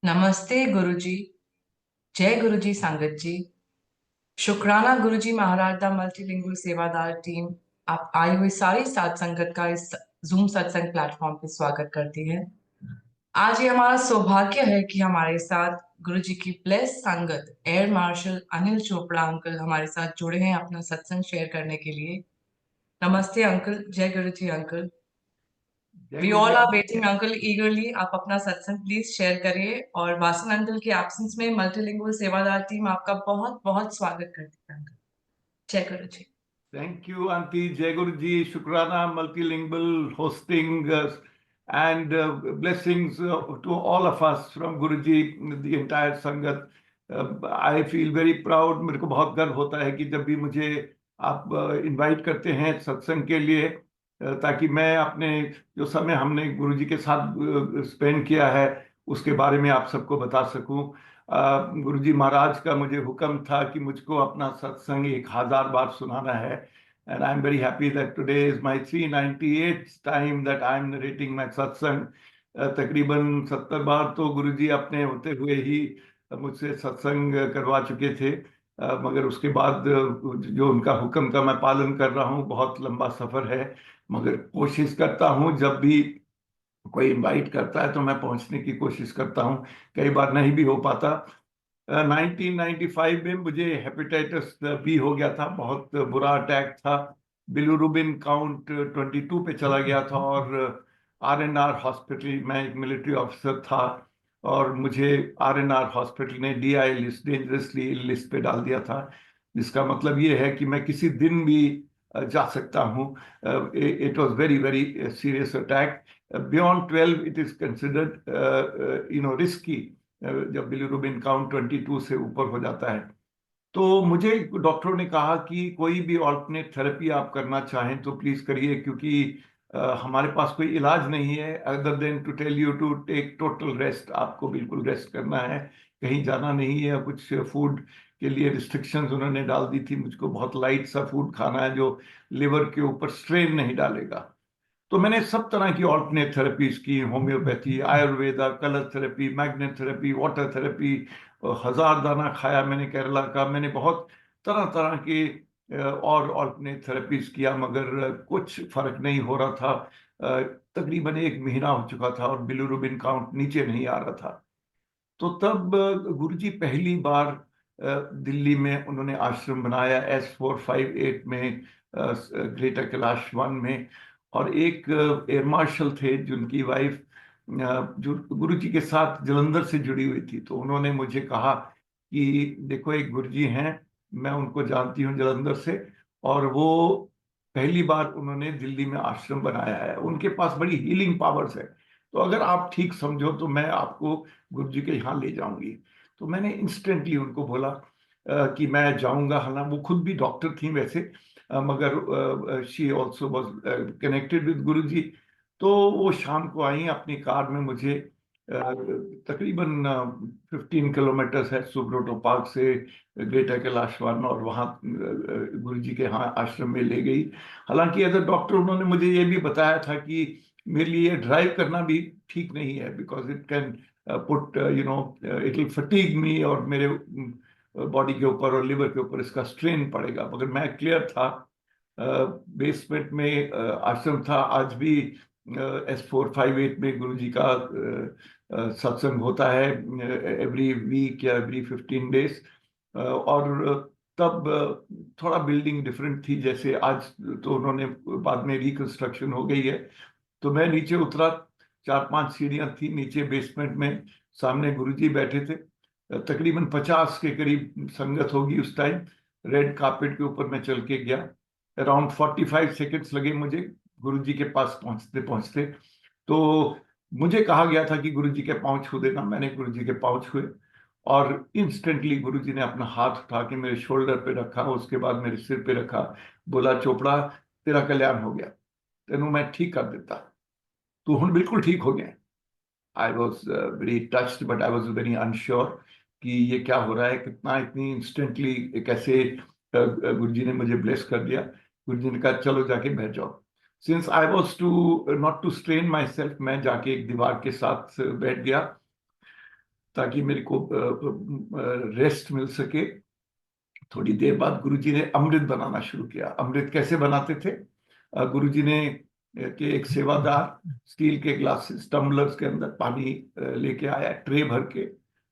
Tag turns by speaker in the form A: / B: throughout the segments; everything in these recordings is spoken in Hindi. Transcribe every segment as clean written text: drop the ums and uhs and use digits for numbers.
A: नमस्ते गुरुजी। जय गुरुजी संगत जी। शुक्राना गुरुजी महाराज दा मल्टीलिंगुअल सेवादार टीम आप आई हुई सारी सात संगत का इस जूम सत्संग प्लेटफॉर्म पे स्वागत करती है। आज ये हमारा सौभाग्य है कि हमारे साथ गुरुजी की ब्लेस संगत air marshal Anil Chopra uncle हमारे साथ जुड़े हैं अपना सत्संग शेयर करने के लिए। नमस्ते अंकल। जय गुरुजी अंकल।
B: जय
A: we
B: Guru ji.
A: All are
B: आप
A: वेटिंग अंकल ईगरली। आप अपना सत्संग प्लीज शेयर करिए और वासन अंकल के एब्सेंस में मल्टीलिंगुअल सेवादार टीम आपका बहुत बहुत स्वागत करती है अंकल। जय Guru ji.
B: Thank you aunty. जय गुरु जी। शुक्राना multilingual hosting and blessings to all of us from Guru ji, the entire sangat. I feel very proud. मेरे को बहुत गर्व होता है कि जब भी मुझे आप इनवाइट करते हैं सत्संग के लिए, ताकि मैं अपने जो समय हमने गुरु जी के साथ स्पेंड किया है उसके बारे में आप सबको बता सकूं। गुरुजी महाराज का मुझे हुक्म था कि मुझको अपना सत्संग 1000 बार सुनाना है। And I am very happy that today is my 398th time that I am narrating my सत्संग। तकरीबन 70 बार तो गुरुजी अपने होते हुए ही मुझसे सत्संग करवा चुके थे। मगर उसके बाद जो उनका हुक्म का मैं पालन कर रहा हूँ, बहुत लंबा सफर है। मगर कोशिश करता हूँ, जब भी कोई इनवाइट करता है तो मैं पहुंचने की कोशिश करता हूँ। कई बार नहीं भी हो पाता। 1995 में मुझे हेपेटाइटिस बी हो गया था, बहुत बुरा अटैक था। बिलिरुबिन काउंट 22 पे चला गया था और आरएनआर हॉस्पिटल, मैं एक मिलिट्री ऑफिसर था और मुझे आरएनआर हॉस्पिटल ने डीआई लिस्ट, डेंजरसली लिस्ट पे डाल दिया था। जिसका मतलब ये है कि मैं किसी दिन भी जा सकता हूँ। It was very very serious attack. Beyond 12 it is considered risky, जब बिलिरुबिन काउंट 22 से ऊपर हो जाता है। तो मुझे डॉक्टरों ने कहा कि कोई भी ऑल्टरनेट थेरेपी आप करना चाहें तो प्लीज करिए, क्योंकि हमारे पास कोई इलाज नहीं है other than to tell you to take total rest. आपको बिल्कुल रेस्ट करना है, कहीं जाना नहीं है। कुछ फूड के लिए रिस्ट्रिक्शंस उन्होंने डाल दी थी, मुझको बहुत लाइट सा फूड खाना है जो लिवर के ऊपर स्ट्रेन नहीं डालेगा। तो मैंने सब तरह की ऑल्टरनेट थेरेपीज की, homeopathy, Ayurveda, colour therapy, magnet therapy, water therapy. 1000 दाना खाया मैंने केरला का। मैंने बहुत तरह तरह के और ऑल्टरनेट थेरेपीज किया, मगर कुछ फर्क नहीं हो रहा था। तकरीबन 1 महीना हो चुका था और बिलिरुबिन काउंट नीचे नहीं आ रहा था। तो तब गुरुजी पहली बार दिल्ली में उन्होंने आश्रम बनाया, S458 में, ग्रेटर कैलाश वन में। और एक एयर मार्शल थे जिनकी वाइफ जो गुरुजी के साथ जलंधर से जुड़ी हुई थी। तो उन्होंने मुझे कहा कि देखो, एक गुरुजी हैं, मैं उनको जानती हूँ जलंधर से, और वो पहली बार उन्होंने दिल्ली में आश्रम बनाया है, उनके पास बड़ी हीलिंग पावर्स है। तो अगर आप ठीक समझो तो मैं आपको गुरु जी के यहाँ ले जाऊंगी। तो मैंने इंस्टेंटली उनको बोला कि मैं जाऊंगा। हालांकि वो खुद भी डॉक्टर थी वैसे, मगर she also was connected with गुरु जी। तो वो शाम को आई अपनी कार में, मुझे तकरीबन 15 किलोमीटर है सुब्रोटो पार्क से ग्रेटर कैलाश वन, और वहाँ गुरु जी के यहाँ आश्रम में ले गई। हालांकि एज अ डॉक्टर उन्होंने मुझे ये भी बताया था कि मेरे लिए ड्राइव करना भी ठीक नहीं है, because it can put it will fatigue me, और मेरे बॉडी के ऊपर और लिवर के ऊपर इसका स्ट्रेन पड़ेगा। मगर मैं क्लियर था। बेसमेंट में आश्रम था। आज भी S458 में गुरुजी का सत्संग होता है, एवरी वीक या एवरी 15 डेज। और तब थोड़ा बिल्डिंग डिफरेंट थी, जैसे आज तो उन्होंने बाद में रिकंस्ट्रक्शन हो गई है। तो मैं नीचे उतरा, 4-5 सीढ़ियां थी नीचे बेसमेंट में। सामने गुरुजी बैठे थे, तकरीबन 50 के करीब संगत होगी उस टाइम। रेड कार्पेट के ऊपर मैं चल के गया। अराउंड 45 सेकेंड्स लगे मुझे गुरुजी के पास पहुंचते पहुंचते। तो मुझे कहा गया था कि गुरुजी के पांव छू देना। मैंने गुरुजी के पांव छुए, और इंस्टेंटली गुरुजी ने अपना हाथ उठा के मेरे शोल्डर पे रखा, उसके बाद मेरे सिर पे रखा। बोला, चोपड़ा, तेरा कल्याण हो गया, तेनू मैं ठीक कर देता, तू हूँ बिल्कुल ठीक हो गया। I was very touched, but I was very unsure कि ये क्या हो रहा है, कितना इतनी इंस्टेंटली कैसे गुरु जी ने मुझे ब्लेस कर दिया। गुरु जी ने कहा, चलो जाके बैठ जाओ। Since I was to not to strain myself, मैं जाके एक दीवार के साथ बैठ गया। ताकि मेरे को रेस्ट मिल सके। थोड़ी देर बाद गुरुजी ने अमृत बनाना शुरू किया। अमृत कैसे बनाते थे? गुरुजी ने के एक सेवादार स्टील के ग्लासेस टम्बलर्स के अंदर पानी लेके आया, ट्रे भर के।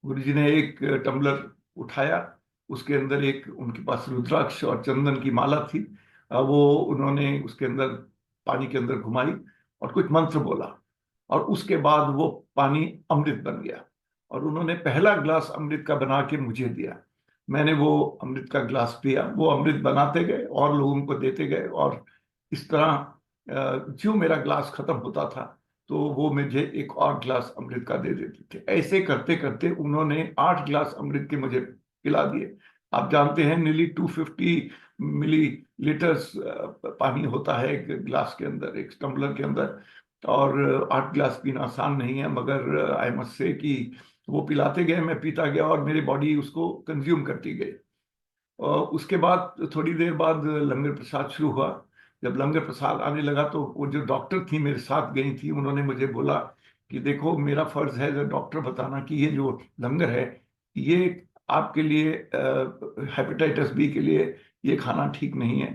B: गुरुजी ने एक टम्बलर उठाया, उसके अंदर एक उनके पास रुद्राक्ष और चंदन की माला थी, वो उन्होंने उसके अंदर पानी के अंदर घुमाई और कुछ मंत्र बोला, और उसके बाद वो पानी अमृत बन गया। और उन्होंने पहला ग्लास अमृत का बना के मुझे दिया। मैंने वो अमृत का ग्लास पिया। वो अमृत बनाते गए और लोगों को देते गए, और इस तरह जो मेरा ग्लास खत्म होता था तो वो मुझे एक और ग्लास अमृत का दे देते थे। ऐसे करते करते उन्होंने 8 ग्लास अमृत के मुझे पिला दिए। आप जानते हैं नीली 250 मिली लीटर्स पानी होता है एक ग्लास के अंदर, एक टम्बलर के अंदर, और 8 ग्लास पीना आसान नहीं है। मगर आई मस्ट से कि वो पिलाते गए, मैं पीता गया, और मेरी बॉडी उसको कंज्यूम करती गई। और उसके बाद थोड़ी देर बाद लंगर प्रसाद शुरू हुआ। जब लंगर प्रसाद आने लगा तो वो जो डॉक्टर थी मेरे साथ गई थी, उन्होंने मुझे बोला कि देखो, मेरा फर्ज है जो डॉक्टर बताना कि ये जो लंगर है ये आपके लिए, हेपेटाइटिस बी के लिए ये खाना ठीक नहीं है,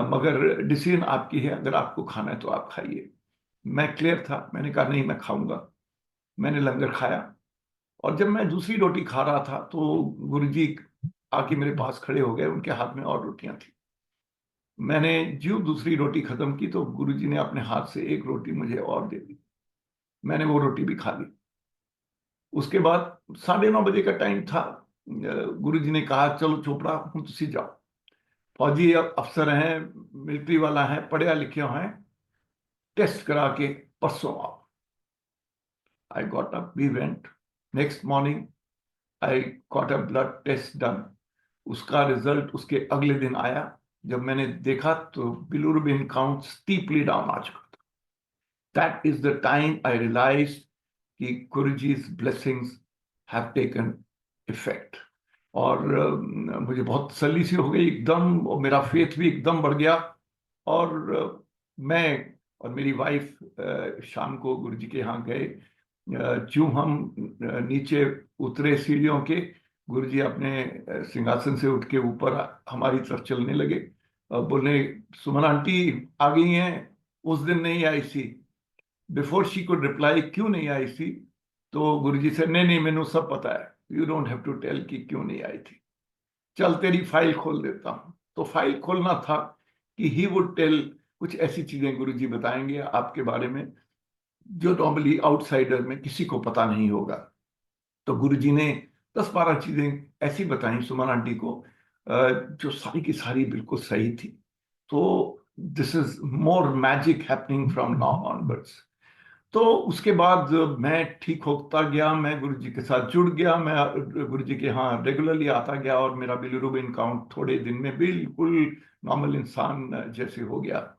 B: मगर डिसीजन आपकी है, अगर आपको खाना है तो आप खाइए। मैं क्लियर था, मैंने कहा नहीं, मैं खाऊंगा। मैंने लंगर खाया, और जब मैं दूसरी रोटी खा रहा था तो गुरुजी आके मेरे पास खड़े हो गए, उनके हाथ में और रोटियां थी। मैंने जो दूसरी रोटी खत्म की तो गुरुजी ने अपने हाथ से एक रोटी मुझे और दे दी। मैंने वो रोटी भी खा ली। उसके बाद 9:30 बजे का टाइम था। गुरुजी ने कहा, चलो चोपड़ा, हम तुसी जाओ, फौजी अफसर हैं, मिलिट्री वाला है, पढ़िया लिखे हैं, टेस्ट करा के परसों आओ। I got up, we went. Next morning I got a blood test done. उसका रिजल्ट उसके अगले दिन आया। जब मैंने देखा तो बिलिरुबिन काउंट स्टीपली डाउन आ चुका था। That is the time I realise कि Guruji's blessings have taken effect. और मुझे बहुत तसल्ली सी हो गई एकदम, और मेरा फेथ भी एकदम बढ़ गया। और मैं और मेरी वाइफ शाम को गुरुजी के यहाँ गए। जो हम नीचे उतरे सीढ़ियों के, गुरुजी अपने सिंहासन से उठ के ऊपर हमारी तरफ चलने लगे, बोलने, सुमन आंटी आ गई हैं, उस दिन नहीं आई सी। बिफोर शी कुड रिप्लाई क्यों नहीं आई सी, तो गुरुजी से, नहीं नहीं, मैंने सब पता है, you don't have to tell कि क्यों नहीं आई थी, चल तेरी फाइल खोल देता हूं। तो फाइल खोलना था कि ही वुड टेल, कुछ ऐसी चीजें गुरुजी बताएंगे आपके बारे में जो नॉर्मली आउटसाइडर में किसी को पता नहीं होगा। तो गुरुजी ने 10-12 चीजें ऐसी बताई सुमन आंटी को, जो सारी की सारी बिल्कुल सही थी। तो this is more magic happening from now onwards. तो उसके बाद मैं ठीक होता गया, मैं गुरुजी के साथ जुड़ गया, मैं गुरुजी के यहाँ रेगुलरली आता गया, और मेरा बिलिरुबिन काउंट थोड़े दिन में बिल्कुल नॉर्मल इंसान जैसे हो गया।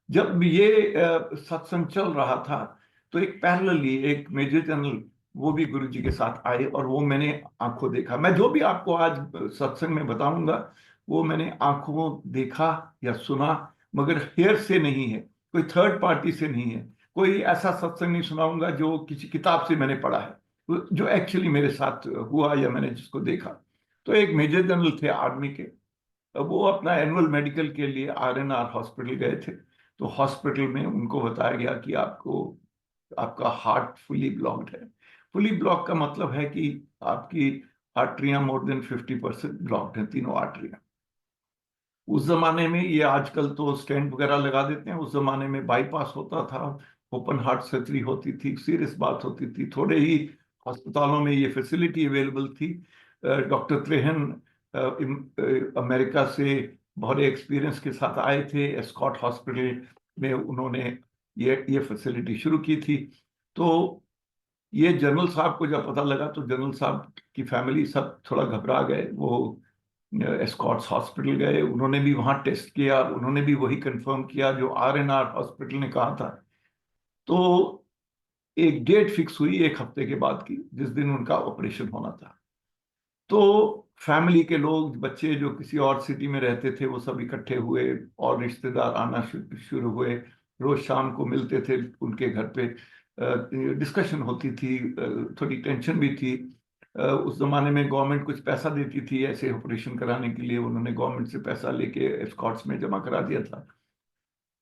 B: जब ये सत्संग चल रहा था तो एक पैरेलली एक मेजर जनरल वो भी गुरुजी के साथ आए, और वो मैंने आंखों देखा। मैं जो भी आपको आज सत्संग में बताऊंगा वो मैंने आंखों देखा या सुना, मगर हेयर से नहीं है, कोई थर्ड पार्टी से नहीं है। कोई ऐसा सत्संग नहीं सुनाऊंगा जो किसी किताब से मैंने पढ़ा है, जो एक्चुअली मेरे साथ हुआ या मैंने जिसको देखा। तो एक मेजर जनरल थे आर्मी के, वो अपना एनुअल मेडिकल के लिए RNR हॉस्पिटल गए थे। तो हॉस्पिटल में उनको बताया गया कि आपको, आपका हार्ट फुली ब्लॉक्ड है। फुली ब्लॉक का मतलब है कि आपकी आर्टरियां मोर देन 50% ब्लॉक्ड हैं, तीनों आर्टरियां। उस जमाने में, ये आजकल तो स्टेंट वगैरह लगा देते हैं, उस जमाने में बाईपास होता था, ओपन हार्ट सर्जरी होती थी, सीरियस बात होती थी। थोड़े ही अस्पतालों में ये फैसिलिटी अवेलेबल थी। डॉक्टर त्रेहन अमेरिका से बहुत एक्सपीरियंस के साथ आए थे, एस्कॉट हॉस्पिटल में उन्होंने ये फैसिलिटी शुरू की थी। तो ये जनरल साहब को जब पता लगा तो जनरल साहब की फैमिली सब थोड़ा घबरा गए। वो एस्कॉट्स हॉस्पिटल गए, उन्होंने भी वहां टेस्ट किया, उन्होंने भी वही कंफर्म किया जो RNR हॉस्पिटल ने कहा था। तो एक डेट फिक्स हुई 1 हफ्ते के बाद की, जिस दिन उनका ऑपरेशन होना था। तो फैमिली के लोग, बच्चे जो किसी और सिटी में रहते थे वो सब इकट्ठे हुए, और रिश्तेदार आना शुरू हुए। रोज शाम को मिलते थे उनके घर पे, डिस्कशन होती थी, थोड़ी टेंशन भी थी। उस जमाने में गवर्नमेंट कुछ पैसा देती थी ऐसे ऑपरेशन कराने के लिए, उन्होंने गवर्नमेंट से पैसा लेके एस्कॉर्ट्स में जमा करा दिया था।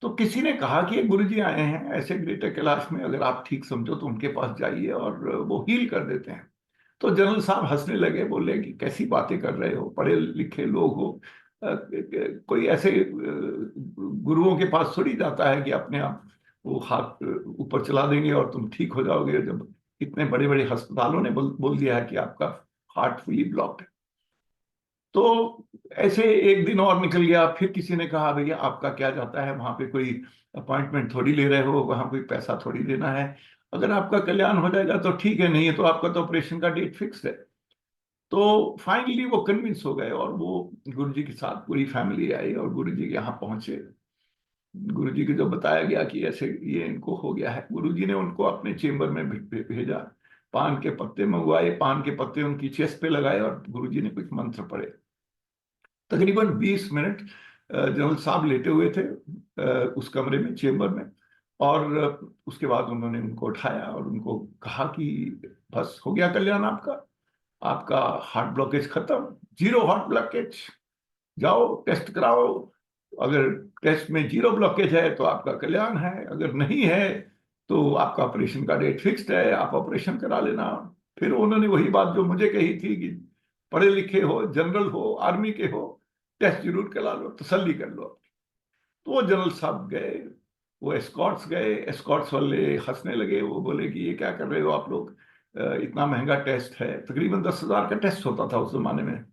B: तो किसी ने कहा कि ये गुरुजी आए हैं ऐसे ग्रेटर कैलाश में, अगर आप ठीक समझो तो उनके पास जाइए और वो हील कर देते हैं। तो जनरल साहब हंसने लगे, बोले कि कैसी बातें कर रहे हो, पढ़े लिखे लोग हो, कोई ऐसे गुरुओं के पास थोड़ी जाता है कि अपने आप वो हाथ ऊपर चला देंगे और तुम ठीक हो जाओगे, जब इतने बड़े बड़े अस्पतालों ने बोल दिया है कि आपका हार्ट फुली ब्लॉक्ड है। तो ऐसे एक दिन और निकल गया, फिर किसी ने कहा भैया आपका क्या जाता है, वहां पे कोई अपॉइंटमेंट थोड़ी ले रहे हो, वहां कोई पैसा थोड़ी देना है, अगर आपका कल्याण हो जाएगा तो ठीक है, नहीं है तो आपका तो ऑपरेशन का डेट फिक्स है। तो फाइनली वो कन्विंस हो गए और वो गुरुजी के साथ पूरी फैमिली आई और गुरुजी के यहाँ पहुंचे। गुरुजी को जो बताया गया कि ऐसे ये इनको हो गया है, गुरुजी ने उनको अपने चेम्बर में भेजा, पान के पत्ते मंगवाए, पान के पत्ते उनकी चेस्ट पे लगाए और गुरुजी ने कुछ मंत्र पढ़े। तकरीबन 20 मिनट जनरल साहब लेटे हुए थे उस कमरे में, चेम्बर में। और उसके बाद उन्होंने उनको उठाया और उनको कहा कि बस हो गया कल्याण आपका, आपका हार्ट ब्लॉकेज खत्म, जीरो हार्ट ब्लॉकेज, जाओ टेस्ट कराओ, अगर टेस्ट में जीरो ब्लॉकेज है तो आपका कल्याण है, अगर नहीं है तो आपका ऑपरेशन का डेट फिक्स्ड है, आप ऑपरेशन करा लेना। फिर उन्होंने वही बात जो मुझे कही थी कि पढ़े लिखे हो, जनरल हो, आर्मी के हो, टेस्ट जरूर करा लो, तसल्ली कर लो। तो वो जनरल साहब गए, वो एस्कॉर्ट्स गए, एस्कॉर्ट्स वाले हंसने लगे, वो बोले कि ये क्या कर रहे हो आप लोग, इतना महंगा टेस्ट है, तकरीबन 10,000 का टेस्ट होता था उस जमाने में।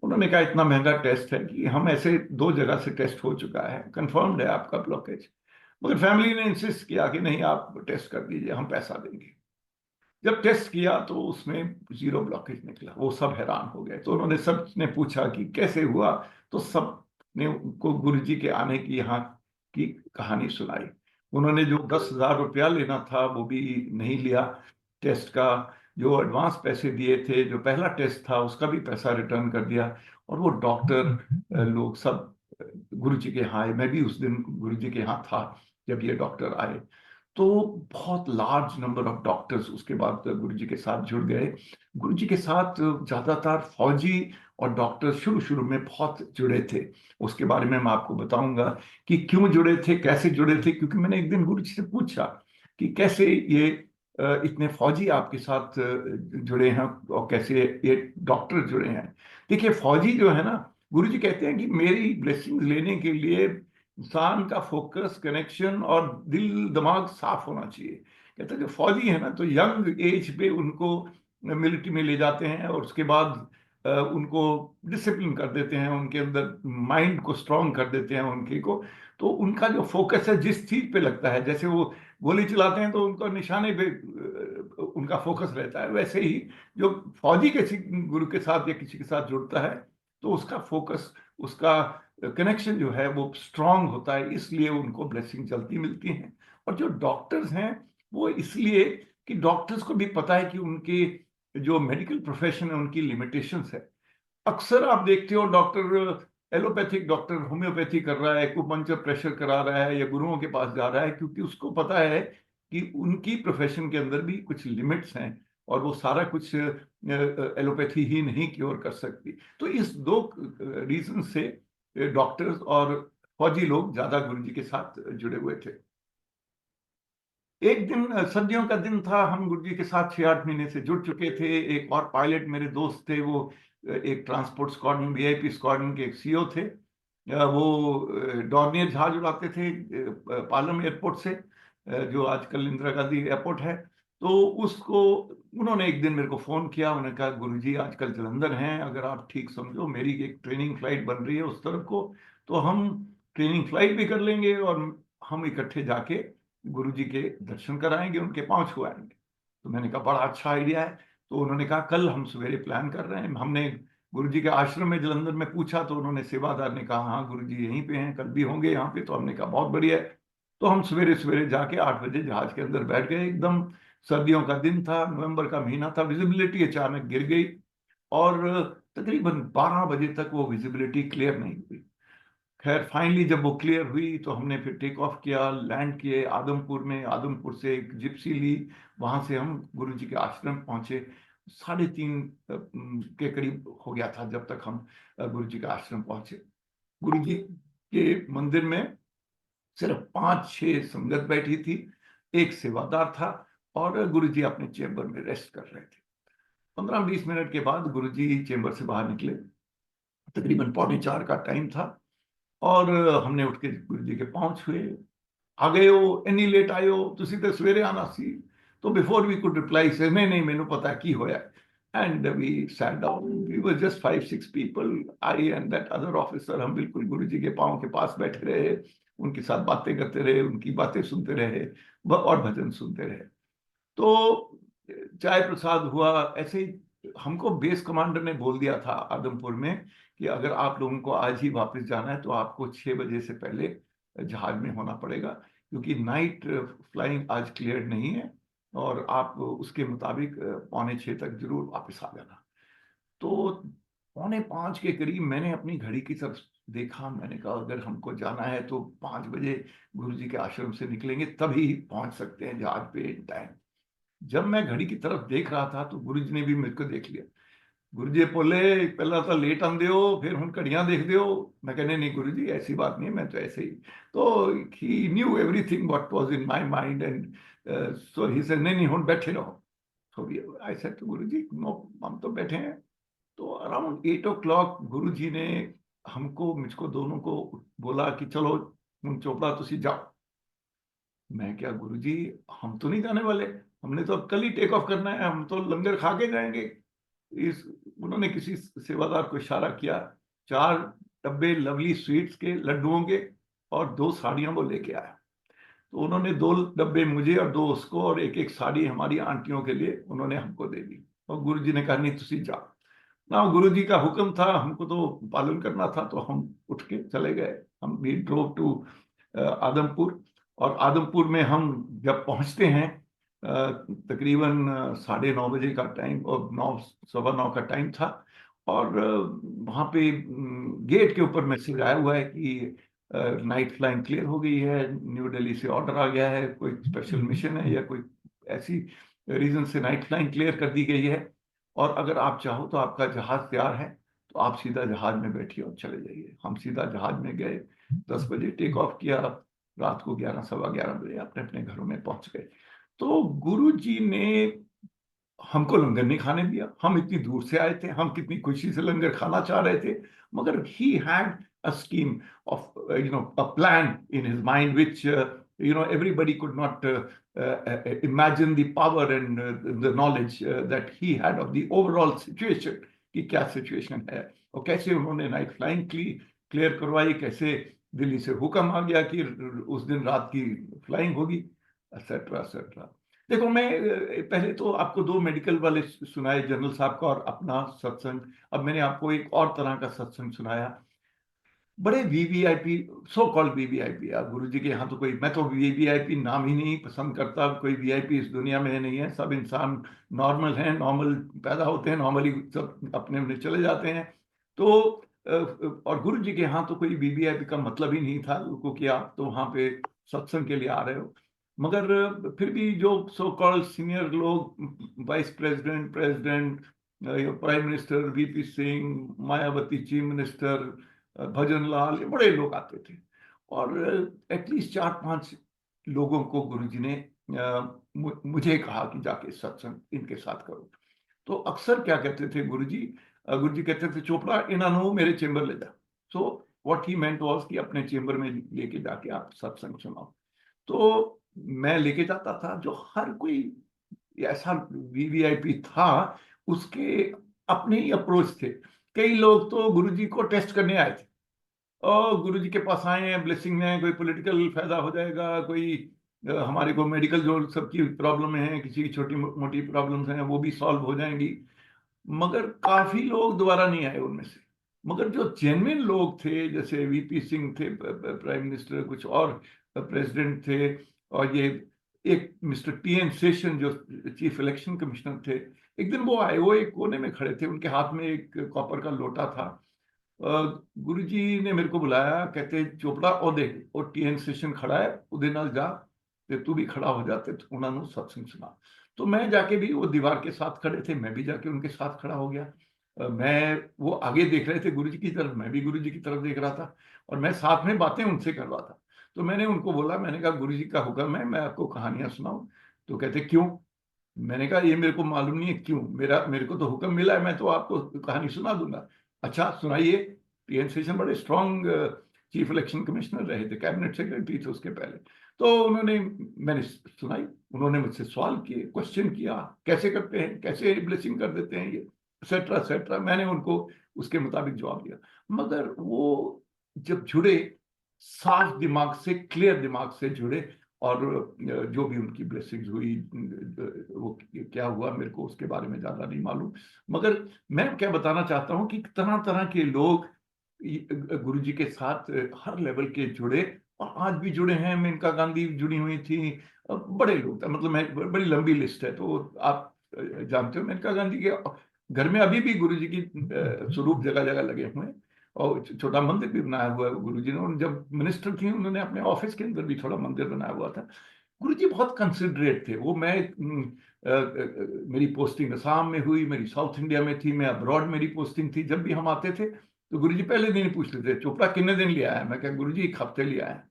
B: उन्होंने कहा इतना महंगा टेस्ट है कि हम ऐसे 2 जगह से टेस्ट हो चुका है, कंफर्म्ड है आपका ब्लॉकेज, मगर फैमिली ने इंसिस्ट किया कि नहीं आप टेस्ट कर दीजिए, हम पैसा देंगे। जब टेस्ट किया तो उसमें जीरो ब्लॉकेज निकला, वो सब हैरान हो गए। तो उन्होंने सब ने पूछा कि कैसे हुआ, तो सब ने उनको गुरुजी के आने की यहाँ की कहानी सुनाई। उन्होंने जो 10,000 रुपया लेना था वो भी नहीं लिया टेस्ट का, जो एडवांस पैसे दिए थे, जो पहला टेस्ट था उसका भी पैसा रिटर्न कर दिया। और वो डॉक्टर लोग सब गुरुजी के यहाँ आए, मैं भी उस दिन गुरुजी के यहाँ था जब ये डॉक्टर आए। तो बहुत लार्ज नंबर ऑफ डॉक्टर्स उसके बाद गुरुजी के साथ जुड़ गए। गुरुजी के साथ ज्यादातर फौजी और डॉक्टर शुरू शुरू में बहुत जुड़े थे। उसके बारे में मैं आपको बताऊंगा कि क्यों जुड़े थे, कैसे जुड़े थे, क्योंकि मैंने एक दिन गुरुजी से पूछा कि कैसे ये इतने फौजी आपके साथ जुड़े हैं और कैसे ये डॉक्टर जुड़े हैं। देखिए फौजी जो है ना, गुरुजी कहते हैं कि मेरी ब्लेसिंग लेने के लिए इंसान का फोकस, कनेक्शन और दिल दिमाग साफ होना चाहिए। कहते हैं जो फौजी है ना, तो यंग एज पे उनको मिलिट्री में ले जाते हैं और उसके बाद उनको डिसिप्लिन कर देते हैं, उनके अंदर माइंड को स्ट्रांग कर देते हैं उनके को। तो उनका जो फोकस है जिस चीज पे लगता है, जैसे वो गोली चलाते हैं तो उनका निशाने पे उनका फोकस रहता है, वैसे ही जो फौजी किसी गुरु के साथ या किसी के साथ जुड़ता है तो उसका फोकस, उसका कनेक्शन जो है वो स्ट्रांग होता है, इसलिए उनको ब्लेसिंग जल्दी मिलती है। और जो डॉक्टर्स हैं वो इसलिए कि डॉक्टर्स को भी पता है कि उनके जो मेडिकल प्रोफेशन है उनकी लिमिटेशंस है। अक्सर आप देखते हो डॉक्टर एलोपैथिक डॉक्टर होम्योपैथी कर रहा है, एक्यूपंक्चर प्रेशर करा रहा है या गुरुओं के पास जा रहा है, क्योंकि उसको पता है कि उनकी प्रोफेशन के अंदर भी कुछ लिमिट्स हैं और वो सारा कुछ एलोपैथी ही नहीं क्योर कर सकती। तो इस दो रीजन से डॉक्टर्स और फौजी लोग ज्यादा गुरुजी के साथ जुड़े हुए थे। एक दिन सर्दियों का दिन था, हम गुरुजी के साथ 6-8 महीने से जुड़ चुके थे। एक और पायलट मेरे दोस्त थे, वो एक ट्रांसपोर्ट स्क्वाड्रन, वीआईपी स्क्वाड्रन के एक सीईओ थे। वो डॉर्नियर जहाज उड़ाते थे पालम एयरपोर्ट से, जो आजकल इंदिरा गांधी एयरपोर्ट है। तो उसको उन्होंने एक दिन मेरे को फोन किया, उन्होंने कहा गुरुजी आजकल जलंधर हैं, अगर आप ठीक समझो मेरी एक ट्रेनिंग फ्लाइट बन रही है उस तरफ को, तो हम ट्रेनिंग फ्लाइट भी कर लेंगे और हम इकट्ठे जाके गुरुजी के दर्शन कराएंगे, उनके पांव छुआएंगे। तो मैंने कहा बड़ा अच्छा आइडिया है। तो उन्होंने कहा कल हम सवेरे प्लान कर रहे हैं। हमने गुरुजी के आश्रम में जलंधर में पूछा तो उन्होंने, सेवादार ने कहा हाँ गुरुजी यहीं पे हैं, कल भी होंगे यहाँ पे। तो हमने कहा बहुत बढ़िया है। तो हम सवेरे सवेरे जाके 8 बजे जहाज के अंदर बैठ गए। एकदम सर्दियों का दिन था, नवंबर का महीना था, विजिबिलिटी अचानक गिर गई और तकरीबन 12 बजे तक वो विजिबिलिटी क्लियर नहीं हुई। खैर फाइनली जब वो क्लियर हुई तो हमने फिर टेक ऑफ किया, लैंड किए आदमपुर में, आदमपुर से एक जिप्सी ली, वहां से हम गुरुजी के आश्रम पहुंचे। 3:30 के करीब हो गया था जब तक हम गुरु जी के आश्रम पहुंचे। गुरु जी के मंदिर में सिर्फ 5-6 संगत बैठी थी, एक सेवादार था और गुरु जी अपने चेंबर में रेस्ट कर रहे थे। 15-20 मिनट के बाद गुरु जी चेंबर से बाहर निकले। तकरीबन 3:45 का टाइम था और हमने उठ के गुरु जी के पांव छुए। आ गए हो इन्नी लेट आए हो, तुसी तो सवेरे आना सी। तो बिफोर वी कुड रिप्लाई से नहीं नहीं मैनू पता की होया। And we sat down, we were just 5-6 people, I and that other officer. हम बिल्कुल गुरु जी के पांव के पास बैठे रहे, उनके साथ बातें करते रहे, उनकी बातें सुनते रहे और भजन सुनते रहे। तो चाय प्रसाद हुआ। ऐसे ही हमको बेस कमांडर ने बोल दिया था आदमपुर में कि अगर आप लोगों को आज ही वापस जाना है तो आपको 6 बजे से पहले जहाज में होना पड़ेगा, क्योंकि नाइट फ्लाइंग आज क्लियर नहीं है और आप उसके मुताबिक 4:45 तक जरूर वापस आ जाना। तो 4:45 के करीब मैंने अपनी घड़ी की तरफ देखा। मैंने कहा अगर हमको जाना है तो 5 बजे गुरु जी के आश्रम से निकलेंगे तभी पहुंच सकते हैं जहाज पे टाइम। जब मैं घड़ी की तरफ देख रहा था तो गुरु जी ने भी मेरे को देख लिया। गुरु जी बोले पहला तो लेट आंदे हो फिर हम घड़ियां देखते हो। मैं कहने नहीं गुरु जी ऐसी बात नहीं है, मैं तो ऐसे ही। तो he knew everything what was in my mind and so he said नहीं नहीं हम बैठे रहो। तो आई सेड तो गुरु जी नो हम तो बैठे हैं। तो अराउंड 8 o'clock गुरु जी ने हमको मुझको दोनों को बोला कि चलो तुम चोपड़ा तुसी जाओ। मैं क्या गुरु जी हम तो नहीं जाने वाले, हमने तो अब कल ही टेक ऑफ करना है, हम तो लंगर खा के जाएंगे। इस उन्होंने किसी सेवादार को इशारा किया। 4 डब्बे लवली स्वीट्स के लड्डुओं के और 2 साड़ियां वो लेके आया। तो उन्होंने 2 डब्बे मुझे और 2 उसको और एक एक साड़ी हमारी आंटियों के लिए उन्होंने हमको दे दी। और गुरु जी ने कहा नहीं तुसी जाओ ना, गुरु जी का हुक्म था हमको तो पालन करना था। तो हम उठ के चले गए। हम वी ड्रोव टू आदमपुर। और आदमपुर में हम जब पहुंचते हैं तकरीबन 9:30 बजे का टाइम और 9, 9:15 का टाइम था। और वहाँ पे गेट के ऊपर मैसेज आया हुआ है कि नाइट फ्लाइंग क्लियर हो गई है, न्यू दिल्ली से ऑर्डर आ गया है, कोई स्पेशल मिशन है या कोई ऐसी रीजन से नाइट फ्लाइंग क्लियर कर दी गई है। और अगर आप चाहो तो आपका जहाज तैयार है, तो आप सीधा जहाज में बैठिए और चले जाइए। हम सीधा जहाज में गए, 10 बजे टेक ऑफ किया, रात को 11, सवा 11 बजे अपने अपने घरों में पहुंच गए। तो गुरु जी ने हमको लंगर नहीं खाने दिया। हम इतनी दूर से आए थे, हम कितनी खुशी से लंगर खाना चाह रहे थे, मगर he had a scheme of a plan in his mind which everybody could not imagine the power and the knowledge that he had of the overall situation कि क्या सिचुएशन है और कैसे उन्होंने नाइट फ्लाइंग क्लियर करवाई, कैसे दिल्ली से हुक्म आ गया कि उस दिन रात की फ्लाइंग होगी, एक्सेट्रा एक्सेट्रा। देखो मैं पहले तो आपको 2 मेडिकल वाले सुनाए, जनरल साहब का और अपना सत्संग। अब मैंने आपको एक और तरह का सत्संग सुनाया। बड़े वीवीआईपी, सो कॉल्ड वीवीआईपी। गुरु जी के यहाँ तो कोई, मैं तो वीवीआईपी नाम ही नहीं पसंद करता। कोई वीआईपी इस दुनिया में नहीं है, सब इंसान नॉर्मल हैं, नॉर्मल पैदा होते हैं, नॉर्मली सब अपने अपने चले जाते हैं। तो और गुरु जी के यहाँ तो कोई वीवीआईपी का मतलब ही नहीं था क्योंकि आप तो वहाँ पे सत्संग के लिए आ रहे हो। मगर फिर भी जो सो कॉल्ड सीनियर लोग, vice president, president, prime minister VP Singh, Mayawati chief minister, Bhajan Lal, ये बड़े लोग आते थे। और एटलीस्ट 4-5 लोगों को गुरुजी ने मुझे कहा कि जाके सत्संग इनके साथ करो। तो अक्सर क्या कहते थे गुरुजी, गुरुजी कहते थे चोपड़ा इन्हों मेरे चेंबर ले जा। So what he meant was कि अपने चेंबर में लेके जाके आप सत्संग सुनाओ। तो मैं लेके जाता था। जो हर कोई ऐसा वीवीआईपी था, उसके अपने ही अप्रोच थे। कई लोग तो गुरुजी को टेस्ट करने आए थे और गुरुजी के पास आए हैं ब्लेसिंग में, कोई पॉलिटिकल फायदा हो जाएगा, कोई हमारे को मेडिकल जो सबकी प्रॉब्लम है, किसी की छोटी मोटी प्रॉब्लम्स हैं वो भी सॉल्व हो जाएंगी। मगर काफी लोग दोबारा नहीं आए उनमें से। मगर जो जेन्युइन लोग थे, जैसे वीपी सिंह थे प्राइम मिनिस्टर, कुछ और प्रेसिडेंट थे, और ये एक मिस्टर टीएन शेषन जो चीफ इलेक्शन कमिश्नर थे, एक दिन वो आए, वो एक कोने में खड़े थे, उनके हाथ में एक कॉपर का लोटा था। गुरुजी ने मेरे को बुलाया, कहते चोपड़ा ओ देख, वो टीएन शेषन खड़ा है, उधर नाल जा ਤੇ तू भी खड़ा हो जाते तो उन्होंने सत्संग सुना। तो मैं जाके भी, वो दीवार के साथ खड़े थे, मैं भी जाके उनके साथ खड़ा हो गया। मैं, वो आगे देख रहे थे गुरु जी की तरफ, मैं भी गुरु जी की तरफ देख रहा था, और मैं साथ में बातें उनसे कर रहा था। तो मैंने उनको बोला, मैंने कहा गुरु जी का हुक्म है मैं आपको कहानियां सुनाऊं। तो कहते क्यों? मैंने कहा ये मेरे को मालूम नहीं है क्यों, मेरे को तो हुक्म मिला है, मैं तो आपको कहानी सुना दूंगा। अच्छा सुनाइए। पीएन शेषन बड़े स्ट्रांग चीफ इलेक्शन कमिश्नर रहे थे, कैबिनेट सेक्रेटरी थे उसके पहले। तो मैंने सुनाई। उन्होंने मुझसे सवाल किए, क्वेश्चन किया, कैसे करते हैं, कैसे ब्लेसिंग कर देते हैं ये, एक्सेट्रा एक्सेट्रा। मैंने उनको उसके मुताबिक जवाब दिया। मगर वो जब जुड़े, साफ दिमाग से, क्लियर दिमाग से जुड़े, और जो भी उनकी ब्लेसिंग्स हुई, वो क्या हुआ मेरे को उसके बारे में ज्यादा नहीं मालूम। मगर मैं क्या बताना चाहता हूँ कि तरह तरह के लोग गुरु जी के साथ हर लेवल के जुड़े, और आज भी जुड़े हैं। मेनका गांधी जुड़ी हुई थी, बड़े लोग थे, मतलब मैं, बड़ी लंबी लिस्ट है। तो आप जानते हो मेनका गांधी के घर में अभी भी गुरु जी की स्वरूप जगह जगह लगे हुए हैं, और छोटा मंदिर भी बनाया हुआ है गुरु जी ने। और जब मिनिस्टर थी उन्होंने अपने ऑफिस के अंदर भी थोड़ा मंदिर बनाया हुआ था। गुरु जी बहुत कंसिडरेट थे। वो मैं मेरी पोस्टिंग असम में हुई, मेरी साउथ इंडिया में थी, मैं अब्रॉड मेरी पोस्टिंग थी। जब भी हम आते थे तो गुरु जी पहले दिन ही पूछ लेते, चोपड़ा कितने दिन लिया है? मैं क्या, गुरु जी 1 हफ्ते लिया है।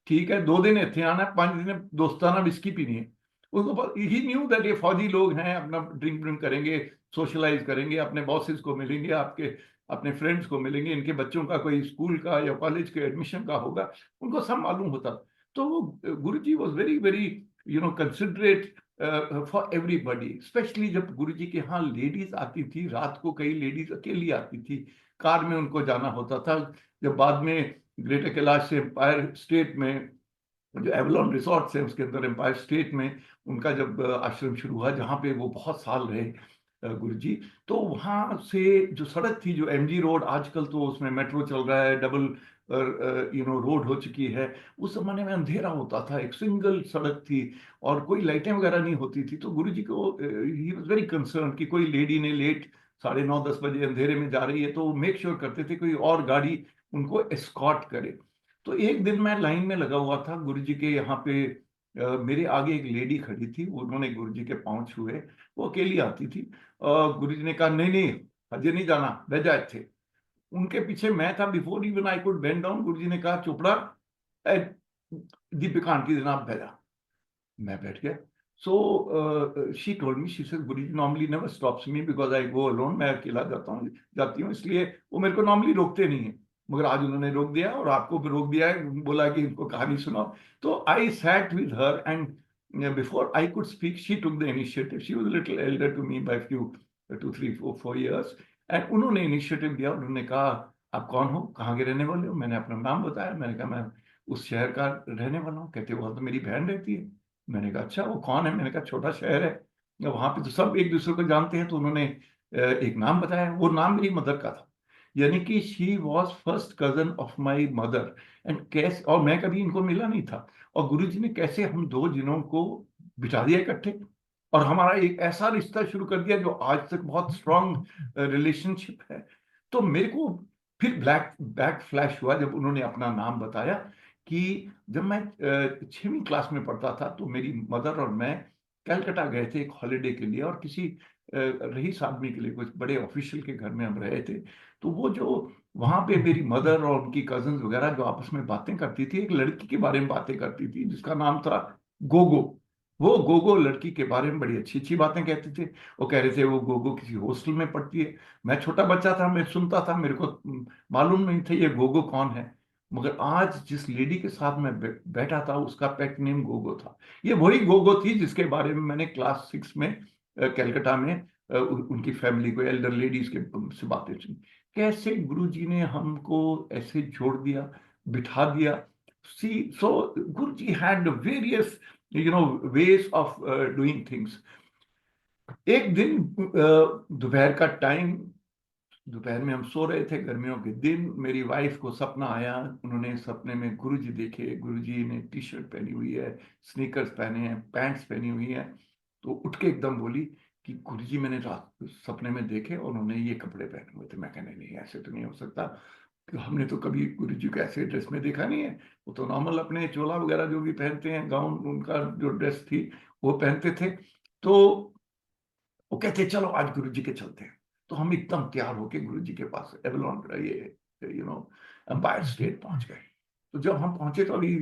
B: ठीक है, 2 दिन इतने आना है, 5 दिन दोस्ताना विस्की पीनी है। उसको ही न्यू दैट ये फौजी लोग हैं, अपना ड्रिंक ड्रिंक करेंगे, सोशलाइज करेंगे, अपने बॉसेस को मिलेंगे, आपके अपने फ्रेंड्स को मिलेंगे, इनके बच्चों का कोई स्कूल का या कॉलेज के एडमिशन का होगा, उनको सब मालूम होता। तो वो Guru ji was very very considerate for everybody. Specially जब गुरु जी के यहाँ लेडीज आती थी, रात को कई लेडीज अकेली आती थी, कार में उनको जाना होता था। जब बाद में ग्रेटर कैलाश से एम्पायर स्टेट में, जो एवलॉन रिसोर्ट्स है उसके अंदर एम्पायर स्टेट में उनका जब आश्रम शुरू हुआ, जहाँ पे वो बहुत साल रहे गुरु जी, तो वहाँ से जो सड़क थी, जो एमजी रोड, आजकल तो उसमें मेट्रो चल रहा है, डबल रोड हो चुकी है। उस जमाने में अंधेरा होता था, एक सिंगल सड़क थी, और कोई लाइटें वगैरह नहीं होती थी। तो गुरु जी को, ही वॉज वेरी कंसर्न कि कोई लेडी ने लेट 9:30 बजे अंधेरे में जा रही है, तो मेक श्योर करते थे कोई और गाड़ी उनको एस्कॉर्ट करे। तो एक दिन मैं लाइन में लगा हुआ था गुरु जी के यहाँ पे, मेरे आगे एक लेडी खड़ी थी, उन्होंने गुरु जी के पाँव छुए। वो अकेली आती थी। गुरु जी ने कहा नहीं नहीं, अजय नहीं जाना, बह जाए थे। उनके पीछे मैं था। Before even I could bend down, गुरु जी ने कहा चोपड़ा, दीपिका आंटी जनाब बह जा। मैं बैठ गया। So she told me, she said Guru ji normally never stops me because I go alone, मैं अकेला जाती हूँ, इसलिए वो मेरे को नॉर्मली रोकते नहीं है। मगर आज उन्होंने रोक दिया, और आपको भी रोक दिया है, बोला कि इनको कहानी सुनाओ। तो I sat with her, and before I could speak she took the initiative. She was little elder to me by few 2 3 4 4 years। And उन्होंने इनिशिएटिव दिया। उन्होंने कहा आप कौन हो, कहाँ के रहने वाले हो? मैंने अपना नाम बताया। मैंने कहा मैं उस शहर का रहने वाला हूँ। कहते वहां तो मेरी बहन रहती है। मैंने कहा अच्छा, वो कौन है? मैंने कहा छोटा शहर है, वहां पे तो सब एक दूसरे को जानते हैं। तो उन्होंने एक नाम बताया, वो नाम मेरी मदर का था, यानी कि she was first cousin of my mother. And कैसे, और मैं कभी इनको मिला नहीं था, और गुरुजी ने कैसे हम दो जिनों को बिठा दिया इकट्ठे, और हमारा एक ऐसा रिश्ता शुरू कर दिया जो आज तक बहुत स्ट्रांग रिलेशनशिप है। तो मेरे को फिर ब्लैक बैक फ्लैश हुआ जब उन्होंने अपना नाम बताया, कि जब मैं 6वीं क्लास में पढ़ता था, तो मेरी मदर और मैं कलकत्ता गए थे एक हॉलिडे के लिए, और किसी रईस आदमी के लिए, कुछ बड़े ऑफिशियल के घर में हम रहे थे। तो वो जो वहां पे मेरी मदर और उनकी कजन्स वगैरह जो आपस में बातें करती थी, एक लड़की के बारे में बातें करती थी जिसका नाम था गोगो। वो गोगो लड़की के बारे में बड़ी अच्छी अच्छी बातें कहते थे। वो कह रहे थे वो गोगो किसी हॉस्टल में पढ़ती है। मैं छोटा बच्चा था, मैं सुनता था, मेरे को मालूम नहीं था ये गोगो कौन है। मगर आज जिस लेडी के साथ मैं बैठा था, उसका पेट नेम गोगो था। ये वही गोगो थी जिसके बारे में मैंने क्लास 6 में कलकत्ता में उनकी फैमिली को, एल्डर लेडीज के से बातें सुनी। कैसे गुरुजी ने हमको ऐसे जोड़ दिया, बिठा दिया। See so Guruji had various ways of doing things. एक दिन दोपहर का टाइम, दोपहर में हम सो रहे थे, गर्मियों के दिन, मेरी वाइफ को सपना आया। उन्होंने सपने में गुरुजी देखे। गुरुजी ने टी शर्ट पहनी हुई है, स्नीकर्स पहने हैं, पैंट्स पहनी हुई है। तो उठ के एकदम बोली कि गुरुजी मैंने रात सपने में देखे और उन्होंने ये कपड़े पहने हुए थे। मैं कहने नहीं, ऐसे तो नहीं हो सकता। कि हमने तो कभी गुरु जी को ऐसे ड्रेस में देखा नहीं है। वो तो नॉर्मल अपने चोला वगैरह जो भी पहनते हैं, गाउन, उनका जो ड्रेस थी वो पहनते थे। तो वो कहते चलो आज गुरु जी के चलते हैं। तो हम एकदम तैयार होके गुरु जी के पास एवलॉन ये एम्पायर स्टेट पहुंच गए। तो जब हम पहुंचे तो अभी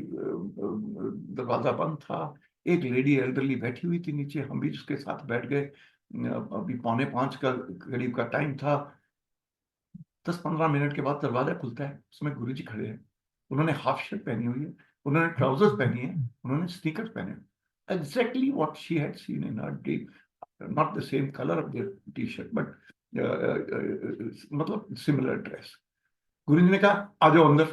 B: दरवाजा बंद था। एक लेडी एल्डरली बैठी हुई थी नीचे, हम भी उसके साथ बैठ गए। अभी 4:45 का करीब का टाइम था। 10-15 मिनट के बाद दरवाजा खुलता है, उसमें गुरुजी खड़े हैं। उन्होंने हाफ शर्ट पहनी हुई है, उन्होंने ट्राउजर्स पहनी है, उन्होंने स्नीकर्स पहने हैं, exactly what she had seen in her dream. Not the same colour of the T shirt, but मतलब सिमिलर ड्रेस। गुरुजी ने कहा आ जाओ अंदर।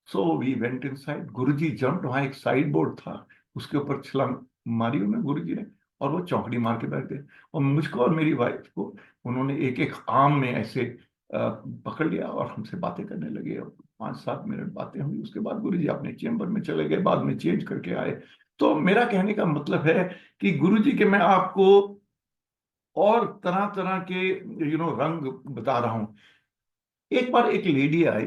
B: So we went inside. Guruji jump, वहां एक साइड बोर्ड था, उसके ऊपर छलांग मारी उन्होंने गुरुजी ने, और वो चौकड़ी मार के बैठ गए। और मुझको और मेरी वाइफ को उन्होंने एक एक आर्म में ऐसे पकड़ लिया और हमसे बातें करने लगे। और 5-7 मिनट बातें हुई, उसके बाद गुरुजी अपने चेम्बर में चले गए, बाद में चेंज करके आए। तो मेरा कहने का मतलब है कि गुरुजी के मैं आपको और तरह तरह के रंग बता रहा हूं। एक बार एक लेडी आई,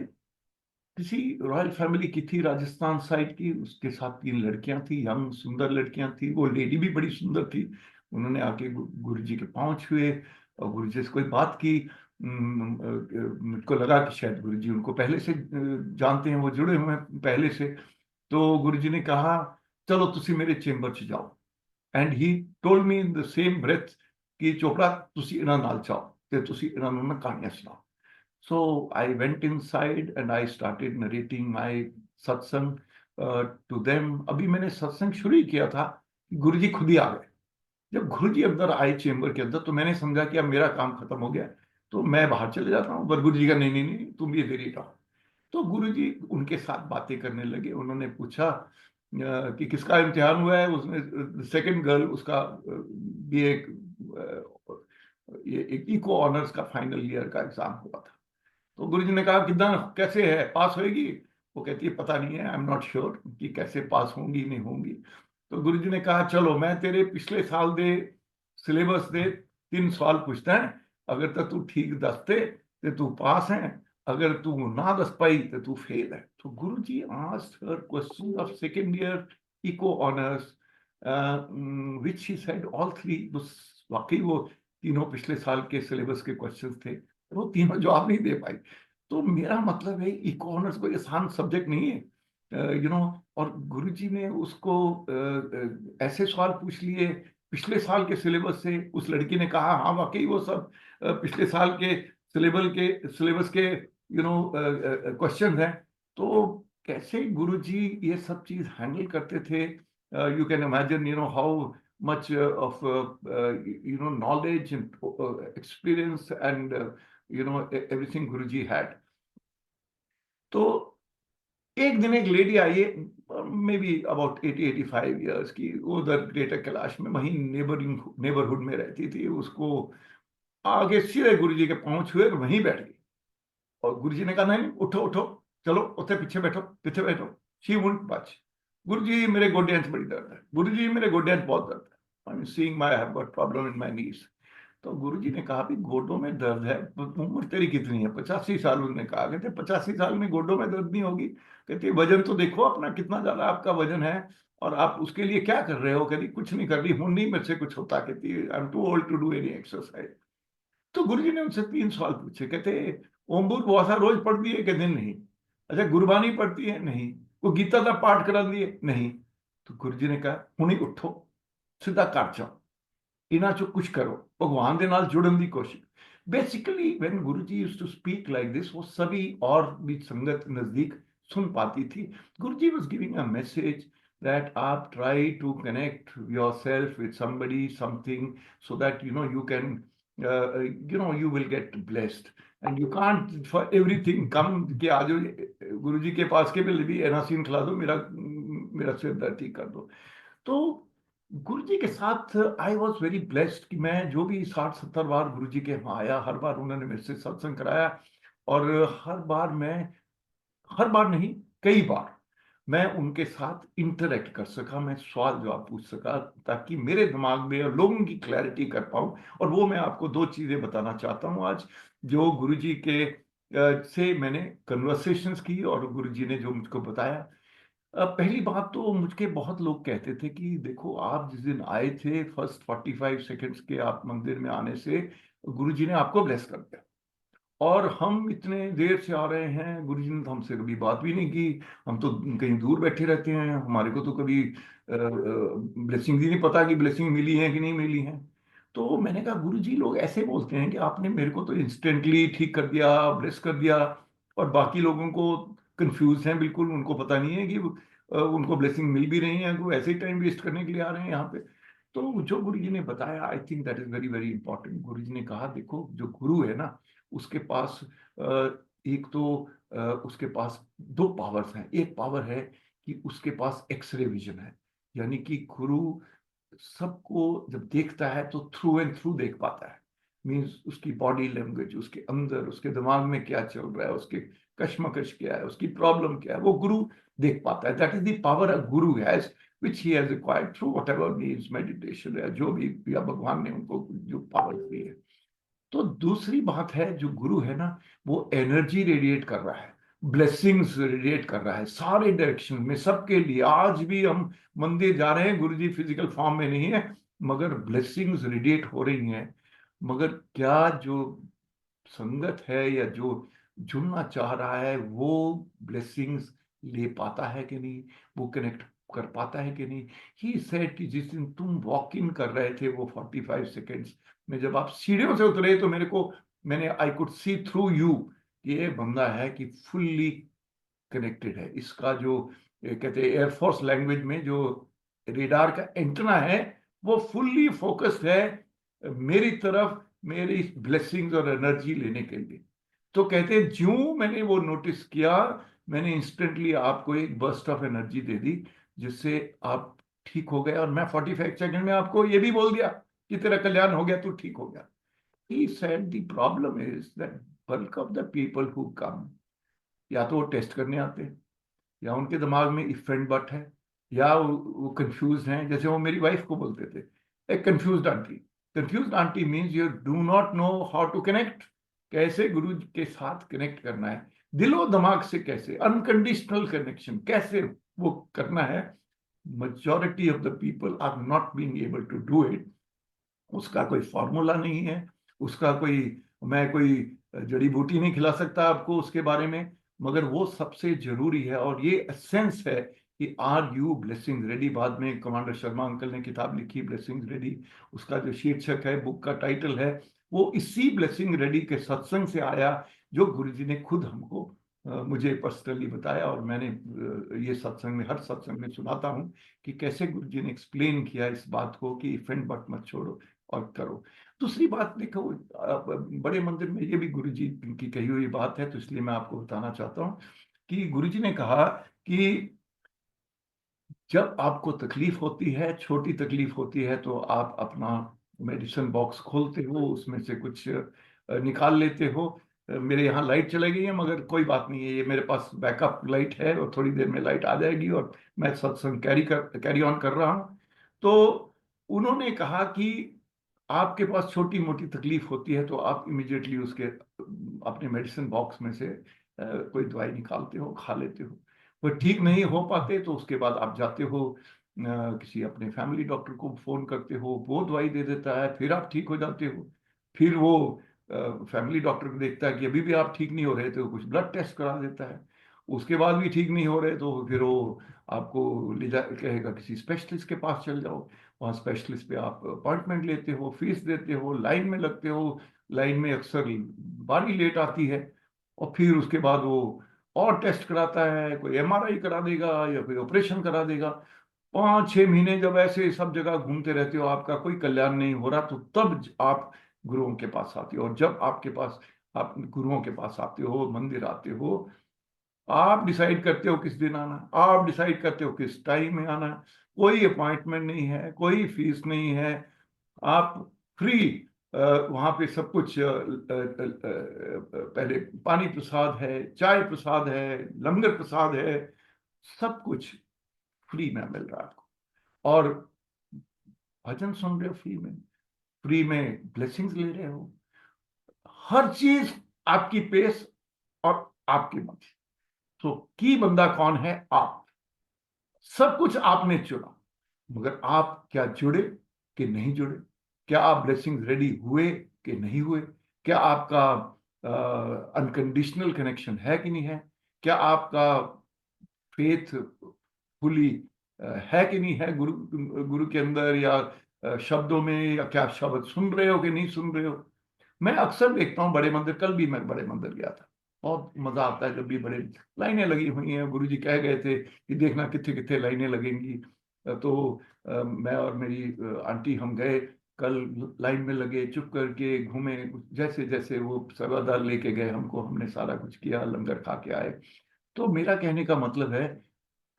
B: किसी रॉयल फैमिली की थी, राजस्थान साइड की, उसके साथ 3 लड़कियां थी, यंग सुंदर लड़कियां थी। वो लेडी भी बड़ी सुंदर थी। उन्होंने आके गुरु जी के पांव छुए और गुरु जी से कोई बात की। मुझको लगा कि शायद गुरु जी उनको पहले से जानते हैं, वो जुड़े हुए हैं पहले से। तो गुरु जी ने कहा चलो तुसी मेरे चेंबर च जाओ। And he told me in the same breath कि चोपड़ा तुसी इन्हां नाल जाओ ते तुसी इन्हां नूं ना कहानियां सुनाओ। So I went inside and I started narrating my satsang to them. अभी मैंने सत्संग शुरू ही किया था, गुरुजी खुद ही आ गए। जब गुरुजी अंदर आए चेंबर के अंदर, तो मैंने समझा कि अब मेरा काम खत्म हो गया, तो मैं बाहर चले जाता हूँ। पर गुरुजी का नहीं नहीं नहीं, तुम भी इधर ही रहो। तो गुरुजी उनके साथ बातें करने लगे। उन्होंने पूछा कि किसका इम्तिहान हुआ है। उसमें सेकंड गर्ल, उसका भी एक ये एक इको ऑनर्स का फाइनल ईयर का एग्जाम हुआ था। तो गुरुजी ने कहा कितना कैसे है, पास होएगी? वो कहती है पता नहीं है, आई एम नॉट श्योर कि कैसे पास होंगी नहीं होंगी। तो गुरुजी ने कहा चलो मैं तेरे पिछले साल दे सिलेबस दे 3 सवाल पूछता है, अगर तो तू ठीक दसते ते तू पास है, अगर तू ना दस पाई तो तू फेल है। तो Guruji asked her question of second year eco honours, which she said all three. वाकई वो तीनों पिछले साल के सिलेबस के क्वेश्चंस थे, वो तीनों जवाब नहीं दे पाई। तो मेरा मतलब है इकोनॉमिक्स कोई आसान सब्जेक्ट नहीं है, और गुरुजी ने उसको ऐसे सवाल पूछ लिए पिछले साल के सिलेबस से। उस लड़की ने कहा हाँ वाकई वो सब पिछले साल के सिलेबस के क्वेश्चन हैं। तो कैसे गुरुजी ये सब चीज हैंडल करते थे, you can imagine how much of knowledge and experience and everything Guruji had. तो एक दिन एक लेडी आई है, मे बी अबाउट 80-85 ईयर्स की, वो उधर ग्रेटर कैलाश में वहीं नेबरहुड में रहती थी। उसको आगे सीधे गुरुजी के पांव छुए और वहीं बैठ गई। और गुरुजी ने कहा नहीं उठो उठो, चलो उत्थे पीछे बैठो। शी वुडंट बच। गुरुजी मेरे गोड्डियां च बड़ी दर्द है, गुरुजी मेरे गोड्डियां च बहुत दर्द है, I am seeing my have got problem in my knees. तो गुरुजी ने कहा भी गोडों में दर्द है, उम्र तेरी कितनी है? 85 साल। उन्होंने कहा कहते 85 साल में गोडों में दर्द नहीं होगी? कहते वजन तो देखो अपना कितना ज्यादा आपका वजन है, और आप उसके लिए क्या कर रहे हो? कहती कुछ नहीं कर रही हूं, नहीं मेरे से कुछ होता। कहती I am too old to do any exercise. तो गुरुजी ने उनसे 3 सवाल पूछे। कहते ओम बुद्ध वासा रोज पढ़ती है कि दिन नहीं? अच्छा गुरबानी पढ़ती है? नहीं। वो गीता का पाठ करा दिए? नहीं। तो गुरुजी ने कहा हुणी उठो, सीधा घर जाओ, इन्हां चो कुछ करो, भगवान दे नाल जुड़न दी कोशिश। Basically when Guruji used to speak like this, वो सभी और भी संगत नजदीक सुन पाती थी। Guruji was giving a message that आप try to connect yourself with somebody, something, so that you can you will get blessed, and you can't for everything come कि आज गुरुजी के पास के भी एनासीन खिला दो, मेरा मेरा सिर दर्द ठीक कर दो। तो गुरुजी के साथ आई वॉज वेरी ब्लेस्ड कि मैं जो भी 60-70 बार गुरुजी के यहाँ आया, हर बार उन्होंने मेरे से सत्संग कराया। और हर बार नहीं, कई बार मैं उनके साथ इंटरेक्ट कर सका, मैं सवाल जवाब पूछ सका, ताकि मेरे दिमाग में और लोगों की क्लैरिटी कर पाऊं। और वो मैं आपको 2 चीजें बताना चाहता हूं आज, जो गुरुजी के से मैंने कन्वर्सेशंस की और गुरुजी ने जो मुझको बताया, पहली बात तो मुझके बहुत लोग कहते थे कि देखो आप जिस दिन आए थे फर्स्ट 45 सेकेंड्स के आप मंदिर में आने से गुरुजी ने आपको ब्लेस कर दिया, और हम इतने देर से आ रहे हैं, गुरुजी ने तो हमसे कभी बात भी नहीं की, हम तो कहीं दूर बैठे रहते हैं, हमारे को तो कभी ब्लेसिंग ही नहीं पता कि ब्लेसिंग मिली है कि नहीं मिली है। तो मैंने कहा गुरुजी लोग ऐसे बोलते हैं कि आपने मेरे को तो इंस्टेंटली ठीक कर दिया, ब्लेस कर दिया, और बाकी लोगों को कंफ्यूज हैं बिल्कुल, उनको पता नहीं है कि उनको ब्लेसिंग मिल भी रही है, वो ऐसे ही टाइम वेस्ट करने के लिए आ रहे हैं यहाँ पे। तो जो गुरुजी ने बताया, I think that is very very important. Guruji ने कहा देखो जो गुरु है ना, उसके पास एक तो उसके पास दो पावर्स हैं। एक पावर है कि उसके पास एक्सरे विजन है, यानी कि गुरु सबको जब देखता है तो थ्रू एंड थ्रू देख पाता है। मीन्स उसकी बॉडी लैंग्वेज, उसके अंदर उसके दिमाग में क्या चल रहा है, उसके कश्मकश क्या है, उसकी प्रॉब्लम क्या है, वो गुरु देख पाता है। That is the power a Guru has, which he has acquired through whatever means meditation, या जो भी या भगवान ने उनको जो पावर दी है। तो दूसरी बात है, जो गुरु है ना, वो एनर्जी रेडिएट कर रहा है, ब्लेसिंग्स रेडिएट कर रहा है सारे डायरेक्शन में, सबके लिए। आज भी हम मंदिर जा रहे हैं, गुरु जी फिजिकल फॉर्म में नहीं है, मगर ब्लेसिंग्स रेडिएट हो रही हैं। मगर क्या जो संगत है या जो जुड़ना चाह रहा है वो ब्लेसिंग्स ले पाता है कि नहीं, वो कनेक्ट कर पाता है कि नहीं। ही सेड कि जिस दिन तुम वॉक इन कर रहे थे वो 45 सेकेंड्स में, जब आप सीढ़ियों से उतरे तो मैंने I could see through you कि ये बंदा है कि फुल्ली कनेक्टेड है। इसका जो कहते हैं एयरफोर्स लैंग्वेज में, जो रेडार का एंटेना है, वो फुल्ली फोकस्ड है मेरी तरफ, मेरी ब्लेसिंग्स और एनर्जी लेने के लिए। तो कहते हैं ज्यों मैंने वो नोटिस किया, मैंने इंस्टेंटली आपको एक बर्स्ट ऑफ एनर्जी दे दी, जिससे आप ठीक हो गए, और मैं 45 सेकंड में आपको ये भी बोल दिया कि तेरा कल्याण हो गया, तू ठीक हो गया। He said the problem is that bulk of the people who come, या तो वो टेस्ट करने आते हैं, या उनके दिमाग में इफ एंड बट है, या वो कंफ्यूज हैं, जैसे वो मेरी वाइफ को बोलते थे, एक confuse aunty. Confuse aunty means you do not know how to connect, कैसे गुरु के साथ कनेक्ट करना है, दिलो दिमाग से, कैसे अनकंडीशनल कनेक्शन कैसे वो करना है। majority of the people are not being able to do it। उसका कोई फॉर्मूला नहीं है, उसका कोई, मैं कोई जड़ी बूटी नहीं खिला सकता आपको उसके बारे में, मगर वो सबसे जरूरी है, और ये एसेंस है कि आर यू ब्लेसिंग रेडी। बाद में कमांडर शर्मा अंकल ने किताब लिखी ब्लेसिंग रेडी, उसका जो शीर्षक है, बुक का टाइटल है, वो इसी ब्लेसिंग रेडी के सत्संग से आया, जो गुरुजी ने खुद हमको मुझे पर्सनली बताया। और मैंने ये सत्संग में, हर सत्संग में सुनाता हूँ कि कैसे गुरुजी ने एक्सप्लेन किया इस बात को कि इफ एंड बट मत छोड़ो और करो। दूसरी बात देखो, बड़े मंदिर में ये भी गुरुजी की कही हुई बात है, तो इसलिए मैं आपको बताना चाहता हूँ कि गुरुजी ने कहा कि जब आपको तकलीफ होती है, छोटी तकलीफ होती है, तो आप अपना मेडिसिन बॉक्स खोलते हो, उसमें से कुछ निकाल लेते हो। मेरे यहाँ लाइट चली गई है, मगर कोई बात नहीं है, ये मेरे पास बैकअप लाइट है, और थोड़ी देर में लाइट आ जाएगी, और मैं सत्संग कैरी ऑन कर रहा हूँ। तो उन्होंने कहा कि आपके पास छोटी मोटी तकलीफ होती है तो आप इमिडिएटली उसके अपने मेडिसिन बॉक्स में से कोई दवाई निकालते हो, खा लेते हो। वो ठीक नहीं हो पाते तो उसके बाद आप जाते हो, किसी अपने फैमिली डॉक्टर को फोन करते हो, वो दवाई दे देता है, फिर आप ठीक हो जाते हो। फिर वो फैमिली डॉक्टर को देखता है कि अभी भी आप ठीक नहीं हो रहे, तो कुछ ब्लड टेस्ट करा देता है। उसके बाद भी ठीक नहीं हो रहे तो फिर वो आपको ले जा कहेगा किसी स्पेशलिस्ट के पास चल जाओ। वहाँ स्पेशलिस्ट पे आप अपॉइंटमेंट लेते हो, फीस देते हो, लाइन में लगते हो, लाइन में अक्सर बारी लेट आती है, और फिर उसके बाद वो और टेस्ट कराता है, कोई एमआरआई करा देगा या कोई ऑपरेशन करा देगा। 5-6 महीने जब ऐसे सब जगह घूमते रहते हो, आपका कोई कल्याण नहीं हो रहा, तो तब आप गुरुओं के पास आते हो। और जब आपके पास, आप गुरुओं के पास आते हो, मंदिर आते हो, आप डिसाइड करते हो किस दिन आना, आप डिसाइड करते हो किस टाइम में आना। कोई अपॉइंटमेंट नहीं है, कोई फीस नहीं है, आप फ्री। वहाँ पे सब कुछ पहले पानी प्रसाद है, चाय प्रसाद है, लंगर प्रसाद है, सब कुछ फ्री में मिल रहा है आपको। और भजन सुन रहे हो फ्री में ब्लेसिंग्स ले रहे हो, हर चीज आपकी पेस और आपकी मर्जी। तो की बंदा कौन है? आप। सब कुछ आपने चुना, मगर आप क्या जुड़े कि नहीं जुड़े? क्या आप ब्लेसिंग रेडी हुए कि नहीं हुए? क्या आपका अनकंडीशनल कनेक्शन है कि नहीं है? क्या आपका फेथ फुली है कि नहीं है गुरु गुरु के अंदर, या शब्दों में, या क्या शब्द सुन रहे हो कि नहीं सुन रहे हो? मैं अक्सर देखता हूँ बड़े मंदिर, कल भी मैं बड़े मंदिर गया था, बहुत मजा आता है जब भी बड़े लाइनें लगी हुई हैं। गुरु जी कह गए थे कि देखना कितने कितने लाइनें लगेंगी। तो मैं और मेरी आंटी हम गए कल, लाइन में लगे, चुप करके घूमे, जैसे जैसे वो सेवादार लेके गए हमको, हमने सारा कुछ किया, लंगर खा के आए। तो मेरा कहने का मतलब है,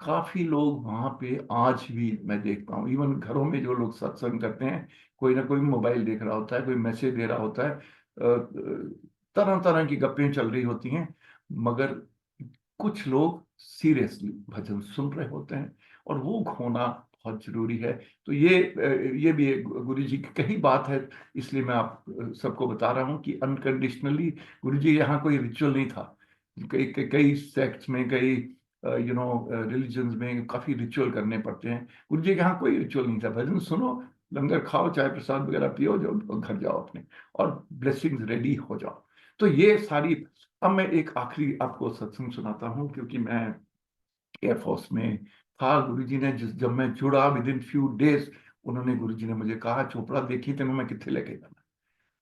B: काफी लोग वहां पे आज भी मैं देखता हूँ, इवन घरों में जो लोग सत्संग करते हैं, कोई ना कोई मोबाइल देख रहा होता है, कोई मैसेज दे रहा होता है, तरह तरह की गप्पें चल रही होती हैं, मगर कुछ लोग सीरियसली भजन सुन रहे होते हैं, और वो होना बहुत जरूरी है। तो ये भी एक गुरु जी की कही बात है, इसलिए मैं आप सबको बता रहा हूँ कि अनकंडीशनली गुरु जी, यहाँ कोई रिचुअल नहीं था। कई कई कई सेक्ट्स में, कई रिलीजन्स में काफी रिचुअल करने पड़ते हैं। गुरु जी के यहाँ कोई रिचुअल नहीं था, भजन सुनो, लंगर खाओ, चाय प्रसाद वगैरह पियो, जो घर जाओ अपने, और ब्लेसिंग्स रेडी हो जाओ। तो ये सारी। अब मैं एक आखिरी आपको सत्संग सुनाता हूँ, क्योंकि मैं एयरफोर्स में था। गुरुजी ने जब मैं जुड़ा, विद इन फ्यू डेज उन्होंने, गुरुजी ने मुझे कहा, चोपड़ा देखी तेने मैं कितने लेके जाना,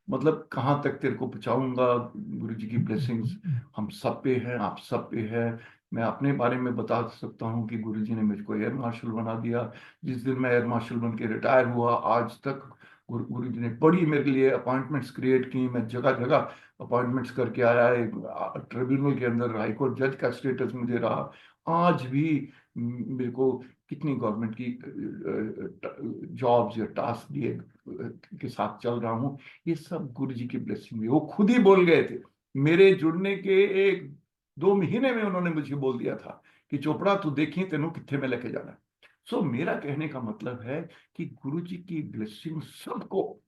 B: मतलब कहाँ तक तेरे को पहुंचाऊंगा। गुरु जी की ब्लेसिंग्स हम सब पे है, आप सब पे है। मैं अपने बारे में बता सकता हूँ कि गुरु जी ने मुझको एयर मार्शल बना दिया। जिस दिन मैं एयर मार्शल बन के रिटायर हुआ, आज तक गुरु जी ने बड़ी मेरे लिए अपॉइंटमेंट्स क्रिएट की। मैं जगह जगह अपॉइंटमेंट्स करके आया, एक ट्रिब्यूनल के अंदर हाई कोर्ट जज का स्टेटस मुझे रहा। आज भी मेरे को कितनी गवर्नमेंट की जॉब्स या टास्क दिए के साथ चल रहा हूँ। ये सब गुरु जी की ब्लेसिंग है। वो खुद ही बोल गए थे, मेरे जुड़ने के 1-2 महीने में उन्होंने मुझे बोल दिया था कि चोपड़ा तू देखी तेनों कितने में लेके जाना है। सो मेरा कहने का मतलब है कि गुरु जी की ब्लेसिंग सबको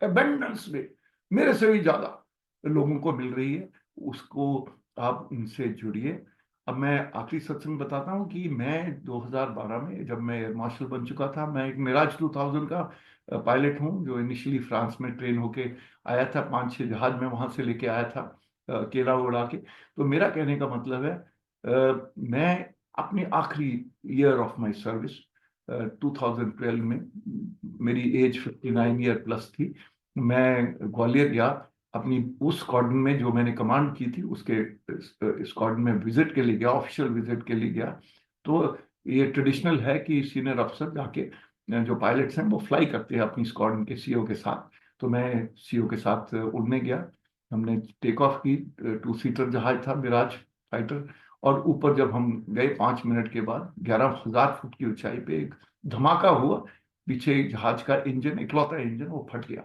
B: एबंडेंस में, मेरे से भी ज्यादा लोगों को मिल रही है। उसको आप उनसे जुड़िए। अब मैं आखिरी सत्संग बताता हूँ कि मैं 2012 में, जब मैं एयर मार्शल बन चुका था, मैं एक मिराज 2000 का पायलट हूँ, जो इनिशियली फ्रांस में ट्रेन होके आया था। 5-6 जहाज में वहां से लेके आया था, अकेला उड़ा के। तो मेरा कहने का मतलब है, मैं अपनी आखिरी ईयर ऑफ माई सर्विस 2012 में, मेरी एज 59 ईयर प्लस थी, मैं ग्वालियर गया अपनी उस स्क्वाड्रन में जो मैंने कमांड की थी, उसके स्क्वाड्रन में विजिट के लिए गया, ऑफिशियल विजिट के लिए गया। तो ये ट्रेडिशनल है कि सीनियर अफसर जाके, जो पायलट्स हैं वो फ्लाई करते हैं अपनी स्क्वाड्रन के सीओ के साथ। तो मैं सीओ के साथ उड़ने गया। हमने टेक ऑफ की, 2 सीटर जहाज था मिराज फाइटर। और ऊपर जब हम गए 5 मिनट के बाद, 11,000 फुट की ऊंचाई पे एक धमाका हुआ। पीछे एक जहाज का इंजन, इकलौता इंजन, वो फट गया।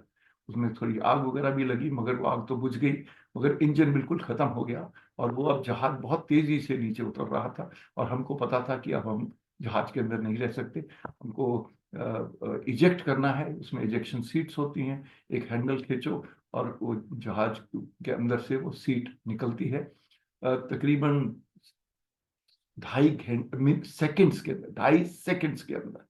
B: उसमें थोड़ी आग वगैरह भी लगी, मगर वो आग तो बुझ गई, मगर इंजन बिल्कुल खत्म हो गया। और वो अब जहाज बहुत तेजी से नीचे उतर रहा था, और हमको पता था कि अब हम जहाज के अंदर नहीं रह सकते, हमको इजेक्ट करना है। उसमें इजेक्शन सीट्स होती हैं, एक हैंडल खींचो और वो जहाज के अंदर से वो सीट निकलती है। तकरीबन 2.5 सेकंड्स के अंदर, 2.5 सेकंड्स के अंदर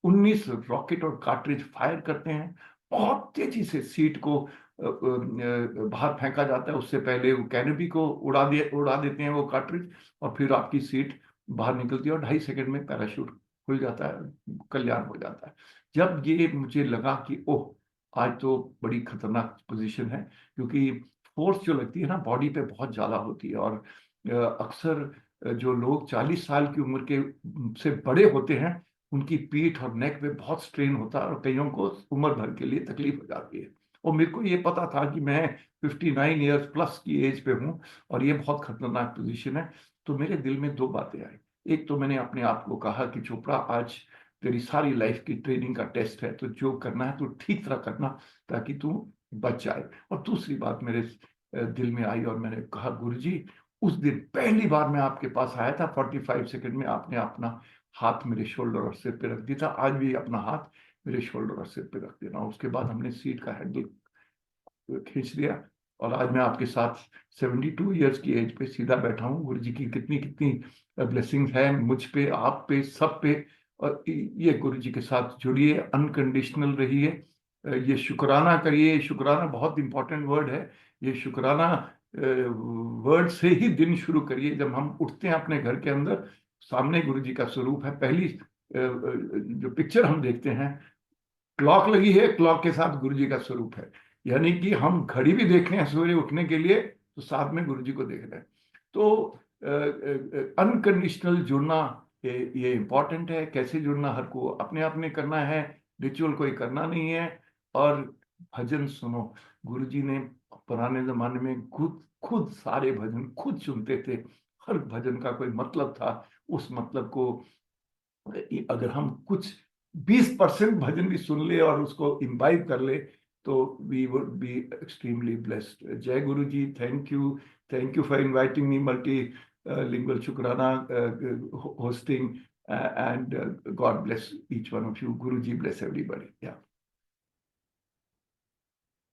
B: 19 रॉकेट और कार्ट्रिज फायर करते हैं। बहुत तेजी से सीट को बाहर फेंका जाता है, उससे पहले वो कैनोपी को उड़ा देते हैं वो कार्ट्रिज, और फिर आपकी सीट बाहर निकलती है, और 2.5 सेकंड में पैराशूट खुल जाता है, कल्याण हो जाता है। जब ये मुझे लगा कि ओह, आज तो बड़ी खतरनाक पोजीशन है, क्योंकि फोर्स जो लगती है ना बॉडी पे बहुत ज्यादा होती है। और अक्सर जो लोग 40 साल की उम्र के से बड़े होते हैं, उनकी पीठ और नेक पे बहुत स्ट्रेन होता है, और कईयों को उम्र भर के लिए तकलीफ हो जाती है। और मेरे को ये पता था कि मैं 59 ईयर्स प्लस की एज पे हूँ, और ये बहुत खतरनाक पोजीशन है। तो मेरे दिल में 2 बातें आई। एक तो मैंने अपने आप को कहा कि चोपड़ा, आज तेरी सारी लाइफ की ट्रेनिंग का टेस्ट है, तो जो करना है तो ठीक तरह करना, ताकि तू बच जाए। और दूसरी बात मेरे दिल में आई, और मैंने कहा, गुरुजी, उस दिन पहली बार मैं आपके पास आया था, 45 सेकंड में आपने अपना हाथ मेरे शोल्डर और सिर पे रख दिया था। आज भी अपना हाथ मेरे शोल्डर और सिर पे रख देना। उसके बाद हमने सीट का हैंडल खींच लिया, और आज मैं आपके साथ 72 ईयर्स की एज पे सीधा बैठा हूँ। गुरु जी की कितनी कितनी ब्लेसिंग्स है मुझ पे, आप पे, सब पे। और ये गुरु जी के साथ जुड़िए, अनकंडीशनल रहिए, ये शुक्राना करिए। शुक्राना बहुत इंपॉर्टेंट वर्ड है। ये शुक्राना वर्ड से ही दिन शुरू करिए। जब हम उठते हैं अपने घर के अंदर, सामने गुरु जी का स्वरूप है, पहली जो पिक्चर हम देखते हैं, क्लॉक लगी है, क्लॉक के साथ गुरु जी का स्वरूप है। यानी कि हम घड़ी भी देख रहे हैं सवेरे उठने के लिए, तो साथ में गुरु जी को देख रहे हैं। तो अनकंडीशनल जुड़ना, ये इम्पोर्टेंट है। कैसे जुड़ना, हर को अपने आप में करना है, रिचुअल कोई करना नहीं है। और भजन सुनो। गुरु जी ने पुराने जमाने में खुद खुद सारे भजन खुद सुनते थे। हर भजन का कोई मतलब था। उस मतलब को अगर हम कुछ 20% भजन भी सुन ले और उसको इम्बाइब कर ले, तो we would be extremely blessed. जय Guru ji, thank you for inviting me multilingual शुक्राना hosting, and God bless each one of you. Guru ji bless everybody. Yeah.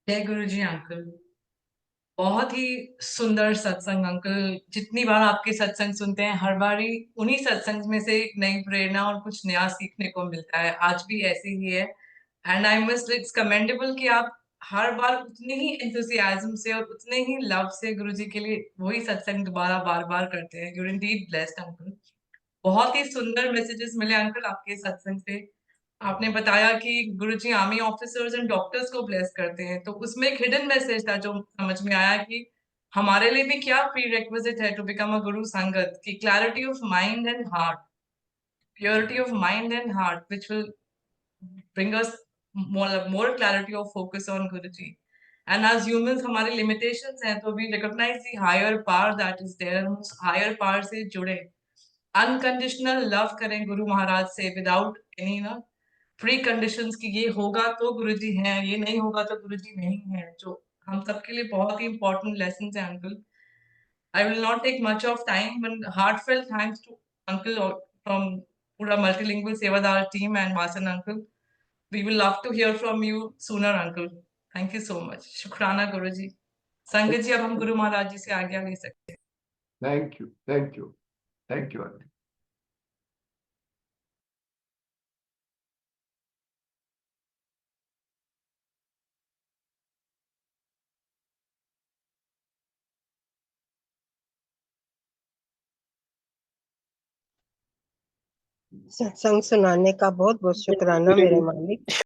A: जय गुरु जी अंकल। बहुत ही सुंदर सत्संग अंकल। जितनी बार आपके सत्संग सुनते हैं, हर बार ही उन्हीं सत्संग में से एक नई प्रेरणा और कुछ नया सीखने को मिलता है। आज भी ऐसे ही है। And I must, it's commendable कि आप हर बार उतने ही एंथुसियाज्म से और उतने ही लव से गुरु जी के लिए वही सत्संग दोबारा बार बार करते हैं। You're indeed blessed uncle. बहुत ही सुंदर मैसेजेस मिले अंकल आपके सत्संग से। आपने बताया कि गुरुजी आर्मी ऑफिसर्स एंड डॉक्टर्स को ब्लेस करते हैं, तो उसमें एक हिडन मैसेज था जो समझ में आया कि हमारे लिए भी क्या प्री रेक्विजिट है टू बिकम अ गुरु संगत की clarity of mind and heart, purity of mind and heart which will bring us more clarity of focus on Guruji. And as humans हमारे limitations हैं, तो we recognize the higher power that is there, हम उस higher power से जुड़े, अनकंडीशनल लव करें गुरु महाराज से विदाउट एनी ना प्री कंडीशंस की ये होगा तो गुरुजी हैं, ये नहीं होगा तो गुरुजी नहीं है, जो हम सबके लिए बहुत ही इंपॉर्टेंट लेसन है uncle. I will not take much of time, but heartfelt thanks to uncle from पूरा multilingual sevadar team and Wasan uncle. We will love to hear from you sooner uncle. Thank you so much. शुक्राना गुरुजी। संगत जी, अब हम गुरु महाराज जी से आज्ञा ले सकते हैं।
B: Thank you. Thank you. Thank you.
C: सत्संग सुनाने का बहुत बहुत शुक्राना मेरे मालिक।